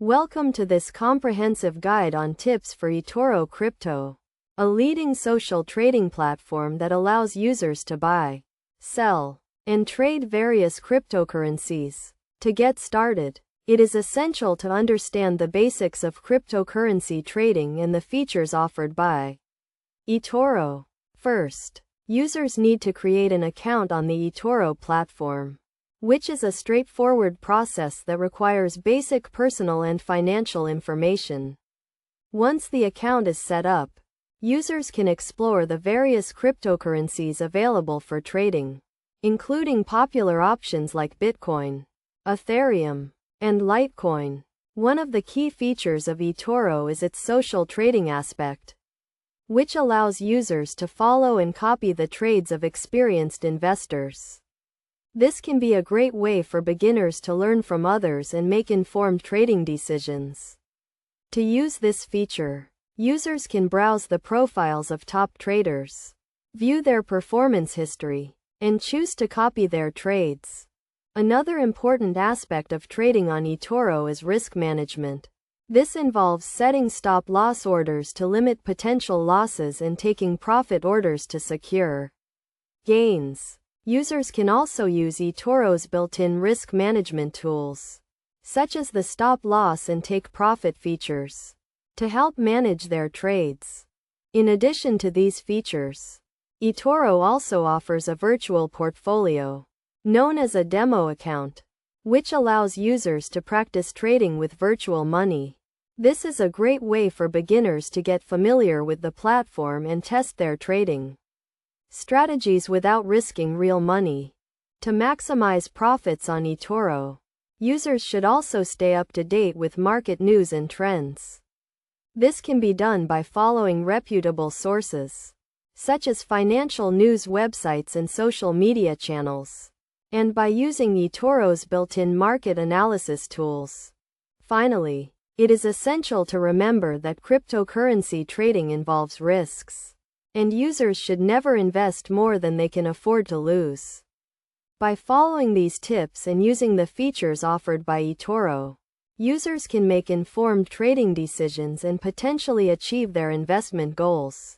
Welcome to this comprehensive guide on tips for Etoro Crypto, a leading social trading platform that allows users to buy, sell, and trade various cryptocurrencies. To get started, it is essential to understand the basics of cryptocurrency trading and the features offered by Etoro. First, users need to create an account on the Etoro platform, which is a straightforward process that requires basic personal and financial information. Once the account is set up, users can explore the various cryptocurrencies available for trading, including popular options like Bitcoin, Ethereum, and Litecoin. One of the key features of Etoro is its social trading aspect, which allows users to follow and copy the trades of experienced investors. This can be a great way for beginners to learn from others and make informed trading decisions. To use this feature, users can browse the profiles of top traders, view their performance history, and choose to copy their trades. Another important aspect of trading on Etoro is risk management. This involves setting stop-loss orders to limit potential losses and taking profit orders to secure gains. Users can also use Etoro's built-in risk management tools, such as the stop-loss and take-profit features, to help manage their trades. In addition to these features, Etoro also offers a virtual portfolio, known as a demo account, which allows users to practice trading with virtual money. This is a great way for beginners to get familiar with the platform and test their trading strategies without risking real money. To maximize profits on Etoro, users should also stay up to date with market news and trends. This can be done by following reputable sources, such as financial news websites and social media channels, and by using Etoro's built-in market analysis tools. Finally, it is essential to remember that cryptocurrency trading involves risks, and users should never invest more than they can afford to lose. By following these tips and using the features offered by Etoro, users can make informed trading decisions and potentially achieve their investment goals.